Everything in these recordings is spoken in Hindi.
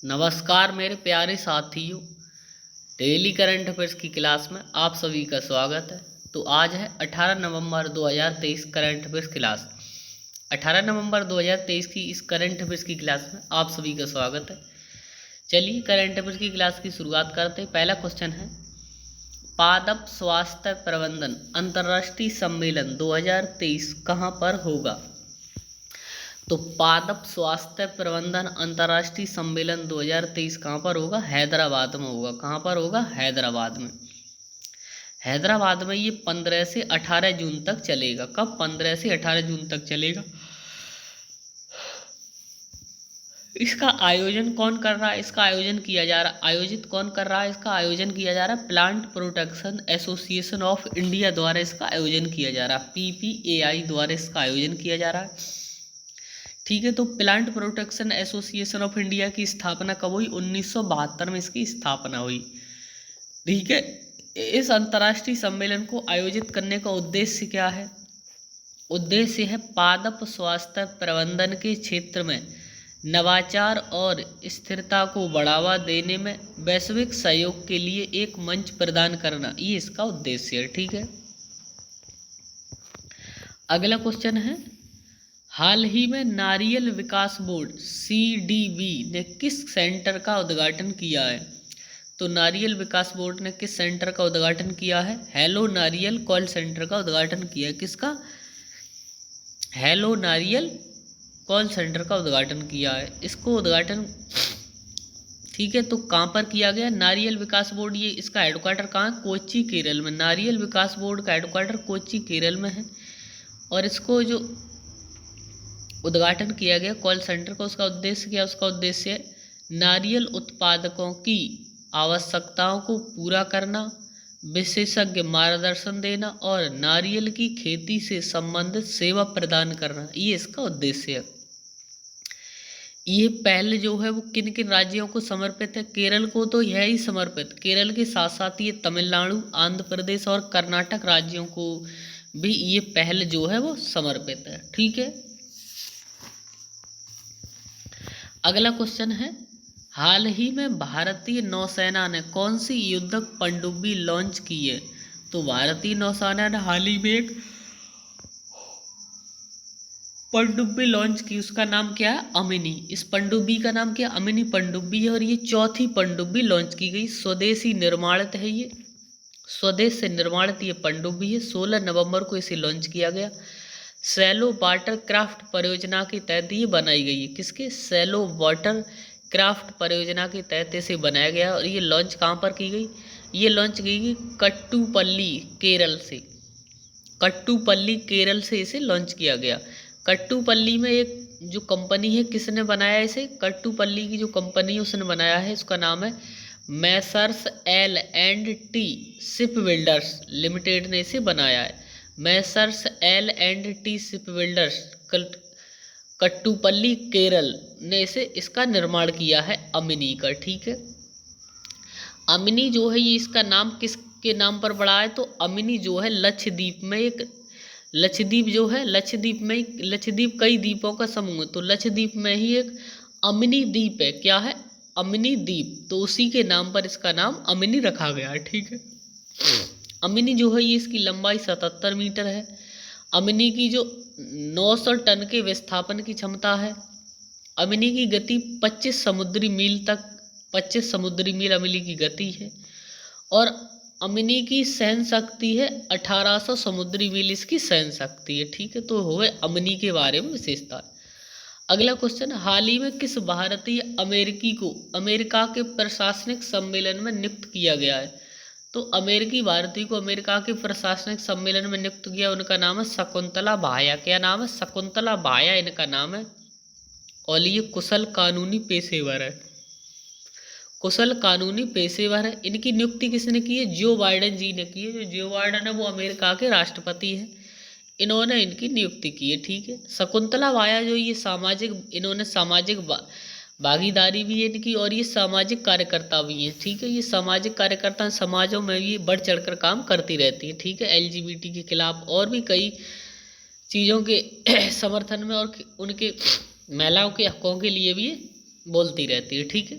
नमस्कार मेरे प्यारे साथियों। डेली करंट अफेयर्स की क्लास में आप सभी का स्वागत है। तो आज है 18 नवंबर 2023 करंट अफेयर्स क्लास। 18 नवंबर 2023 की इस करंट अफेयर्स की क्लास में आप सभी का स्वागत है। चलिए करंट अफेयर्स की क्लास की शुरुआत करते हैं। पहला क्वेश्चन है, पादप स्वास्थ्य प्रबंधन अंतर्राष्ट्रीय सम्मेलन 2023 कहाँ पर होगा? तो पादप स्वास्थ्य प्रबंधन अंतर्राष्ट्रीय सम्मेलन 2023 कहाँ पर होगा? हैदराबाद में होगा। कहाँ पर होगा? हैदराबाद में। हैदराबाद में ये 15 से 18 जून तक चलेगा। कब? 15 से 18 जून तक चलेगा। इसका आयोजन कौन कर रहा है? इसका आयोजन किया जा रहा आयोजित कौन कर रहा है? इसका आयोजन किया जा रहा है plant protection association of India द्वारा इसका आयोजन किया जा रहा है। PPAI द्वारा इसका आयोजन किया जा रहा है। ठीक है, तो plant protection association of India की स्थापना कब हुई? 1972 में इसकी स्थापना हुई। ठीक है, इस अंतर्राष्ट्रीय सम्मेलन को आयोजित करने का उद्देश्य क्या है? उद्देश्य है पादप स्वास्थ्य प्रबंधन के क्षेत्र में नवाचार और स्थिरता को बढ़ावा देने में वैश्विक सहयोग के लिए एक मंच प्रदान करना, ये इसका उद्देश्य है। ठीक है, अगला क्वेश्चन है, हाल ही में नारियल विकास बोर्ड CDB ने किस सेंटर का उद्घाटन किया है? तो नारियल विकास बोर्ड ने किस सेंटर का उद्घाटन किया है? हेलो नारियल कॉल सेंटर का उद्घाटन किया है। किसका? हेलो नारियल कॉल सेंटर का उद्घाटन किया है। इसको उद्घाटन, ठीक है, तो कहाँ पर किया गया? नारियल विकास बोर्ड, ये इसका हेडक्वार्टर कहाँ है? कोच्चि केरल में। नारियल विकास बोर्ड का हेडक्वार्टर कोच्चि केरल में है। और इसको जो उद्घाटन किया गया कॉल सेंटर का, उसका उद्देश्य क्या? उसका उद्देश्य है नारियल उत्पादकों की आवश्यकताओं को पूरा करना, विशेषज्ञ मार्गदर्शन देना और नारियल की खेती से संबंधित सेवा प्रदान करना, ये इसका उद्देश्य है। ये पहल जो है वो किन किन राज्यों को समर्पित है? केरल को तो यह ही समर्पित। केरल के साथ साथ ये तमिलनाडु, आंध्र प्रदेश और कर्नाटक राज्यों को भी ये पहल जो है वो समर्पित है। ठीक है, अगला क्वेश्चन है, हाल ही में भारतीय नौसेना ने कौन सी युद्धक पनडुब्बी लॉन्च की है? तो भारतीय नौसेना ने हाल ही में एक पनडुब्बी लॉन्च की, उसका नाम क्या है? अमिनी। इस पनडुब्बी का नाम क्या? अमिनी पनडुब्बी है। और ये चौथी पनडुब्बी लॉन्च की गई। स्वदेशी निर्माणित है, ये स्वदेश से निर्माणित ये पनडुब्बी है। 16 नवंबर को इसे लॉन्च किया गया। सैलो वाटर क्राफ्ट परियोजना के तहत ये बनाई गई है। किसके? सैलो वाटर क्राफ्ट परियोजना के तहत इसे बनाया गया। और ये लॉन्च कहाँ पर की गई? ये लॉन्च की गई कट्टुपल्ली केरल से। कट्टुपल्ली केरल से इसे लॉन्च किया गया। कट्टुपल्ली में एक जो कंपनी है, किसने बनाया इसे? कट्टुपल्ली की जो कंपनी है उसने बनाया है। उसका नाम है Messrs L&T ship builders limited ने इसे बनाया है। Messrs L&T ship builders Kattupalli Kerala ने इसे इसका निर्माण किया है, अमिनी का। ठीक है, अमिनी जो है ये इसका नाम किसके नाम पर पड़ा है? तो अमिनी जो है लक्षद्वीप में एक, लक्षद्वीप जो है लक्षद्वीप में, लक्षद्वीप कई द्वीपों का समूह है, तो लक्षद्वीप में ही एक अमिनी द्वीप है। क्या है? अमिनी द्वीप। तो उसी के नाम पर इसका नाम अमिनी रखा गया है। ठीक है, अमिनी जो है ये इसकी लंबाई 77 मीटर है। अमिनी की जो 900 टन के विस्थापन की क्षमता है। अमिनी की गति 25 समुद्री मील तक, 25 समुद्री मील अमिनी की गति है। और अमिनी की सहन शक्ति है 1800 समुद्री मील इसकी सहन शक्ति है। ठीक है, तो हुए अमिनी के बारे में विशेषता। अगला क्वेश्चन, हाल ही में किस भारतीय अमेरिकी को अमेरिका के प्रशासनिक सम्मेलन में नियुक्त किया गया है? तो अमेरिकी भारतीय को अमेरिका के प्रशासनिक सम्मेलन में नियुक्त किया, उनका नाम है शकुंतला भाया। क्या नाम है? शकुंतला भाया इनका नाम है। और ये कुशल कानूनी पेशेवर है। कुशल कानूनी पेशेवर है। इनकी नियुक्ति किसने की है? जो बाइडेन जी ने की है। जो जो बाइडेन है वो अमेरिका के राष्ट्रपति हैं। इन्होंने इनकी नियुक्ति की है। ठीक है, शकुंतला भाया जो ये सामाजिक, इन्होंने सामाजिक भागीदारी भी है इनकी, और ये सामाजिक कार्यकर्ता भी हैं। ठीक है, ये सामाजिक कार्यकर्ता समाजों में ये बढ़ चढ़कर काम करती रहती है। ठीक है, LGBT के खिलाफ और भी कई चीज़ों के समर्थन में और उनके महिलाओं के हकों के लिए भी ये बोलती रहती है, ठीक है।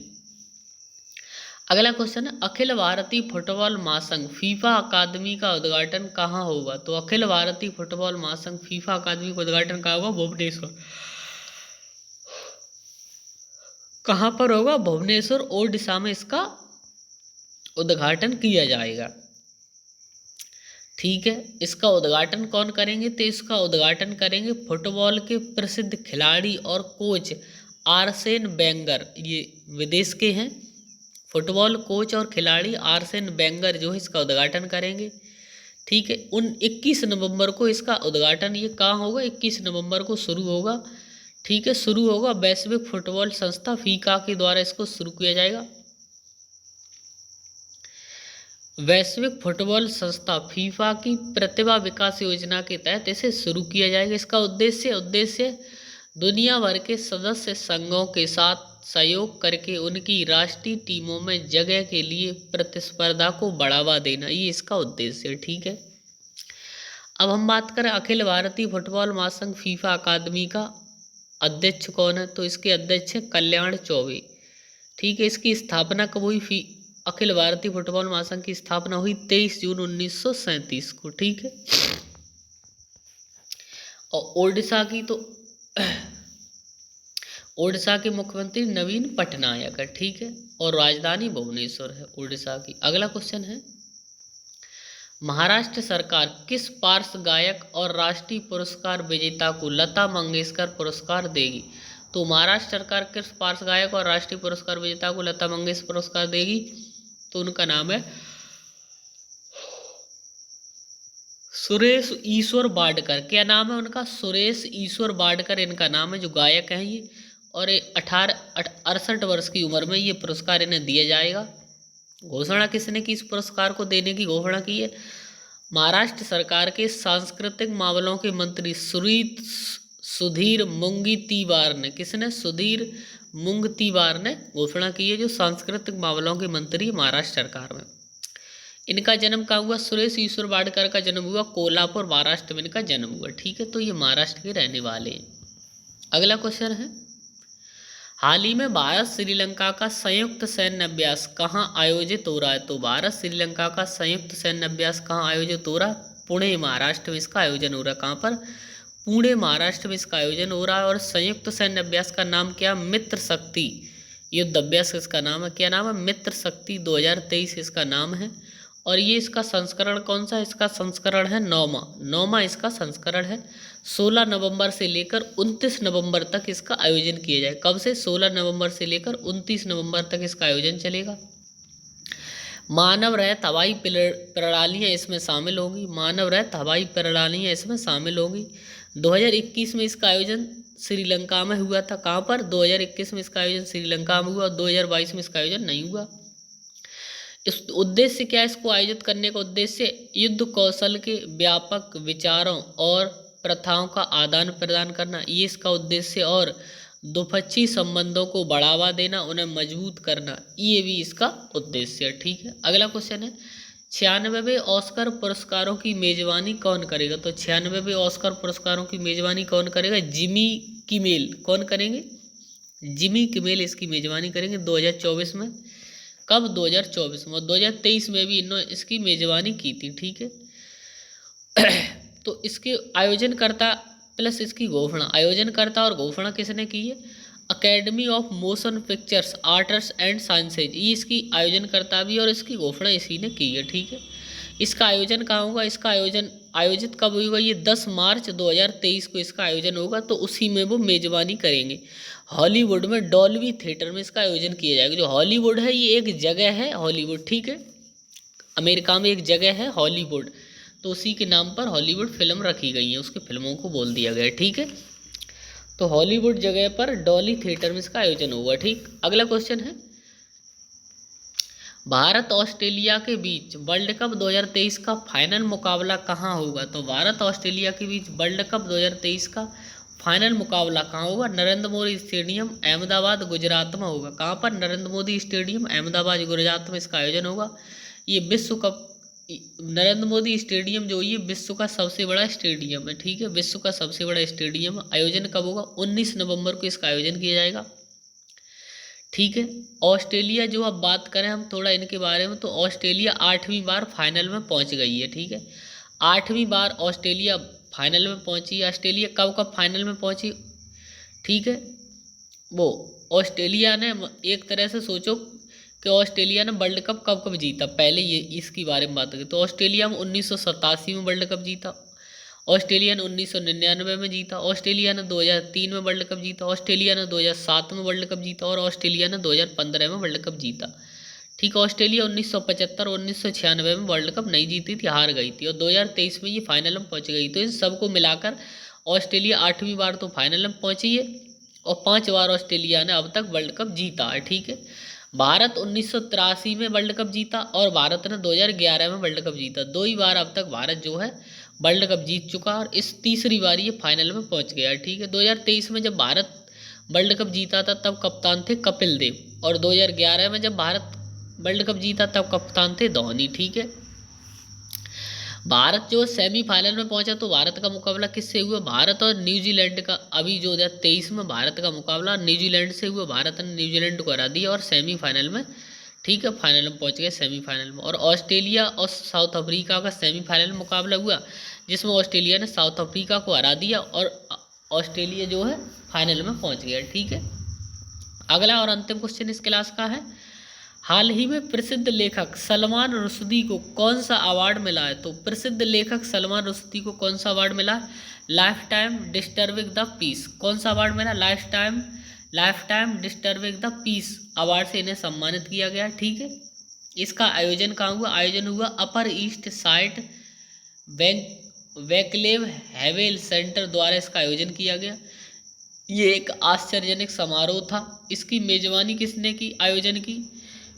अगला क्वेश्चन है, अखिल भारतीय फुटबॉल महासंघ फीफा अकादमी का उद्घाटन कहाँ होगा? तो अखिल भारतीय फुटबॉल महासंघ फीफा अकादमी का उद्घाटन कहाँ होगा? भुवनेश्वर। कहाँ पर होगा? भुवनेश्वर ओडिशा में इसका उद्घाटन किया जाएगा, ठीक है। इसका उद्घाटन कौन करेंगे? तो इसका उद्घाटन करेंगे फुटबॉल के प्रसिद्ध खिलाड़ी और कोच आर्सेन वेंगर। ये विदेश के हैं, फुटबॉल कोच और खिलाड़ी आर्सेन वेंगर जो है इसका उद्घाटन करेंगे, ठीक है। 21 नवंबर को इसका उद्घाटन ये कहाँ होगा? 21 नवंबर को शुरू होगा, ठीक है। शुरू होगा वैश्विक फुटबॉल संस्था फीफा के द्वारा इसको शुरू किया जाएगा। वैश्विक फुटबॉल संस्था फीफा की प्रतिभा विकास योजना के तहत इसे शुरू किया जाएगा। इसका उद्देश्य दुनिया भर के सदस्य संघों के साथ सहयोग करके उनकी राष्ट्रीय टीमों में जगह के लिए प्रतिस्पर्धा को बढ़ावा देना, ये इसका उद्देश्य है, ठीक है। अब हम बात करें अखिल भारतीय फुटबॉल महासंघ फीफा अकादमी का अध्यक्ष कौन है? तो इसके अध्यक्ष है कल्याण चौबे, ठीक है। इसकी स्थापना कब हुई? अखिल भारतीय फुटबॉल महासंघ की स्थापना हुई 23 जून 1937 को, ठीक है। और ओडिशा के मुख्यमंत्री नवीन पटनायक है, ठीक है। और राजधानी भुवनेश्वर है ओडिशा की। अगला क्वेश्चन है, महाराष्ट्र सरकार किस पार्श्व गायक और राष्ट्रीय पुरस्कार विजेता को लता मंगेशकर पुरस्कार देगी? तो महाराष्ट्र सरकार किस पार्श्व गायक और राष्ट्रीय पुरस्कार विजेता को लता मंगेशकर पुरस्कार देगी? तो उनका नाम है सुरेश ईश्वर वाडकर। क्या नाम है उनका? सुरेश ईश्वर वाडकर इनका नाम है, जो गायक हैं ये। और 68 वर्ष की उम्र में ये पुरस्कार इन्हें दिया जाएगा। घोषणा किसने की? इस पुरस्कार को देने की घोषणा की है महाराष्ट्र सरकार के सांस्कृतिक मामलों के मंत्री सुधीर मुंगतीवार ने। किसने? सुधीर मुंगतीवार ने घोषणा की है, जो सांस्कृतिक मामलों के मंत्री महाराष्ट्र सरकार में। इनका जन्म कहाँ हुआ? सुरेश ईश्वर वाडकर का जन्म हुआ कोल्हापुर महाराष्ट्र में इनका जन्म हुआ, ठीक है। तो ये महाराष्ट्र के रहने वाले हैं। अगला क्वेश्चन है, हाल ही में भारत श्रीलंका का संयुक्त सैन्य अभ्यास कहाँ आयोजित हो रहा है? तो भारत श्रीलंका का संयुक्त सैन्य अभ्यास कहाँ आयोजित हो रहा है? पुणे महाराष्ट्र में इसका आयोजन हो रहा है। कहाँ पर? पुणे महाराष्ट्र में इसका आयोजन हो रहा है। और संयुक्त सैन्य अभ्यास का नाम क्या? मित्र शक्ति युद्ध अभ्यास इसका नाम है। क्या नाम है? मित्र शक्ति 2023 इसका नाम है। और ये इसका संस्करण कौन सा? इसका संस्करण है 9वां इसका संस्करण है। 16 नवंबर से लेकर 29 नवंबर तक इसका आयोजन किया जाए। कब से? 16 नवंबर से लेकर 29 नवंबर तक इसका आयोजन चलेगा। मानव रहित हवाई प्रणालियाँ इसमें शामिल होंगी। मानव रहित हवाई प्रणालियाँ इसमें शामिल होंगी। 2021 में इसका आयोजन श्रीलंका में हुआ था। कहाँ पर? 2021 में इसका आयोजन श्रीलंका में हुआ। 2022 में इसका आयोजन नहीं हुआ। इस उद्देश्य क्या है? इसको आयोजित करने का उद्देश्य युद्ध कौशल के व्यापक विचारों और प्रथाओं का आदान प्रदान करना, ये इसका उद्देश्य। और द्विपक्षीय संबंधों को बढ़ावा देना, उन्हें मजबूत करना, ये भी इसका उद्देश्य है, ठीक है। अगला क्वेश्चन है, 96वें ऑस्कर पुरस्कारों की मेजबानी कौन करेगा? तो 96वें ऑस्कर पुरस्कारों की मेजबानी कौन करेगा? Jimmy Kimmel. कौन करेंगे? जिमी किमेल इसकी मेजबानी करेंगे 2024 में। कब? 2024 में। 2023 में भी इन्होंने इसकी मेजबानी की थी, ठीक है। तो इसके आयोजनकर्ता प्लस इसकी घोषणा, आयोजनकर्ता और घोषणा किसने की है? Academy of motion pictures arts and sciences, ये इसकी आयोजनकर्ता भी और इसकी घोषणा इसी ने की है, ठीक है। इसका आयोजन कहाँ होगा? इसका आयोजन आयोजित कब होगा? ये 10 मार्च 2023 को इसका आयोजन होगा। तो उसी में वो मेजबानी करेंगे। हॉलीवुड में डॉल्बी थिएटर में इसका आयोजन किया जाएगा। जो हॉलीवुड है ये एक जगह है, हॉलीवुड, ठीक है। अमेरिका में एक जगह है हॉलीवुड, तो उसी के नाम पर हॉलीवुड फिल्म रखी गई है, उसकी फिल्मों को बोल दिया गया है, ठीक है। तो हॉलीवुड जगह पर डॉली थिएटर में इसका आयोजन होगा, ठीक। अगला क्वेश्चन है, भारत ऑस्ट्रेलिया के बीच वर्ल्ड कप 2023 का फाइनल मुकाबला कहाँ होगा? तो भारत ऑस्ट्रेलिया के बीच वर्ल्ड कप 2023 का फाइनल मुकाबला कहाँ होगा? नरेंद्र मोदी स्टेडियम अहमदाबाद गुजरात में होगा। कहाँ पर? नरेंद्र मोदी स्टेडियम अहमदाबाद गुजरात में इसका आयोजन होगा। ये विश्व कप नरेंद्र मोदी स्टेडियम जो ये विश्व का सबसे बड़ा स्टेडियम है, ठीक है। विश्व का सबसे बड़ा स्टेडियम। आयोजन कब होगा? 19 नवंबर को इसका आयोजन किया जाएगा। ठीक है। ऑस्ट्रेलिया जो अब बात करें हम थोड़ा इनके बारे में, तो ऑस्ट्रेलिया 8वीं बार फाइनल में पहुंच गई है। ठीक है, 8वीं बार ऑस्ट्रेलिया फाइनल में पहुंची। ऑस्ट्रेलिया कब कब फाइनल में पहुंची? ठीक है, वो ऑस्ट्रेलिया ने, एक तरह से सोचो कि ऑस्ट्रेलिया ने वर्ल्ड कप कब कब जीता, पहले ये इसके बारे में बात करें तो ऑस्ट्रेलिया में 1987 में वर्ल्ड कप जीता, ऑस्ट्रेलिया ने 1999 में जीता, ऑस्ट्रेलिया ने 2003 में वर्ल्ड कप जीता, ऑस्ट्रेलिया ने 2007 में वर्ल्ड कप जीता और ऑस्ट्रेलिया ने 2015 में वर्ल्ड कप जीता। ठीक है, ऑस्ट्रेलिया 1975 और 1996 में वर्ल्ड कप नहीं जीती थी, हार गई थी, और 2023 में ये फाइनल में पहुंच गई। तो इन सबको मिलाकर ऑस्ट्रेलिया 8वीं बार तो फाइनल में पहुंची है और 5 बार ऑस्ट्रेलिया ने अब तक वर्ल्ड कप जीता है। ठीक है, भारत 1983 में वर्ल्ड कप जीता और भारत ने 2011 में वर्ल्ड कप जीता। 2 ही बार अब तक भारत जो है वर्ल्ड कप जीत चुका और इस तीसरी बार ये फाइनल में पहुंच गया। ठीक है, 2023 में जब भारत वर्ल्ड कप जीता था तब कप्तान थे कपिल देव, और 2011 में जब भारत वर्ल्ड कप जीता तब कप्तान थे धोनी। ठीक है, भारत जो सेमीफाइनल में पहुंचा तो भारत का मुकाबला किससे हुआ? भारत और न्यूजीलैंड का। अभी 2023 में भारत का मुकाबला न्यूजीलैंड से हुआ, भारत ने न्यूजीलैंड को हरा दिया और सेमीफाइनल में, ठीक है, फाइनल में पहुंच गए सेमीफाइनल में। और ऑस्ट्रेलिया और साउथ अफ्रीका का सेमीफाइनल मुकाबला हुआ जिसमें ऑस्ट्रेलिया ने साउथ अफ्रीका को हरा दिया और ऑस्ट्रेलिया जो है फाइनल में पहुंच गया। ठीक है, अगला और अंतिम क्वेश्चन इस क्लास का है, हाल ही में प्रसिद्ध लेखक सलमान रुश्दी को कौन सा अवार्ड मिला है? तो प्रसिद्ध लेखक सलमान रुश्दी को कौन सा अवार्ड मिला? Life time disturbing the peace. कौन सा अवार्ड मिला? Life time disturbing the peace award से इन्हें सम्मानित किया गया। ठीक है, इसका आयोजन कहाँ हुआ? आयोजन हुआ अपर ईस्ट साइड वैकलेव हैवेल सेंटर द्वारा इसका आयोजन किया गया। ये एक आश्चर्यजनक समारोह था। इसकी मेजबानी किसने की? आयोजन की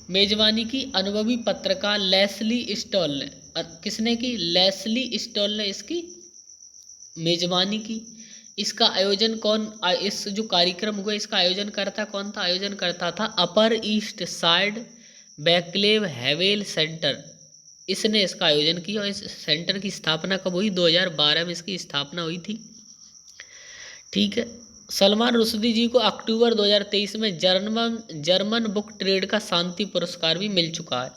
मेजबानी की अनुभवी पत्रकार लेस्ली स्टॉल ने। किसने की? लेस्ली स्टॉल ने इसकी मेजबानी की। इसका आयोजन कौन, इस जो कार्यक्रम हुआ इसका आयोजन करता कौन था? आयोजन करता था अपर ईस्ट साइड वैकलेव हैवेल सेंटर, इसने इसका आयोजन किया। और इस सेंटर की स्थापना कब हुई? 2012 में इसकी स्थापना हुई थी। ठीक है, सलमान रुश्दी जी को अक्टूबर 2023 में जर्मन बुक ट्रेड का शांति पुरस्कार भी मिल चुका है।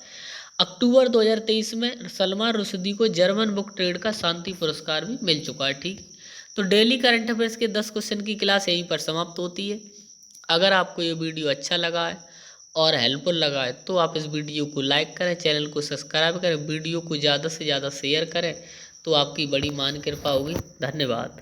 अक्टूबर 2023 में सलमान रुश्दी को जर्मन बुक ट्रेड का शांति पुरस्कार भी मिल चुका है। ठीक, तो डेली करंट अफेयर्स के 10 क्वेश्चन की क्लास यहीं पर समाप्त होती है। अगर आपको ये वीडियो अच्छा लगा है और हेल्पफुल लगा है तो आप इस वीडियो को लाइक करें, चैनल को सब्सक्राइब करें, वीडियो को ज़्यादा से ज़्यादा शेयर करें, तो आपकी बड़ी मान कृपा होगी। धन्यवाद।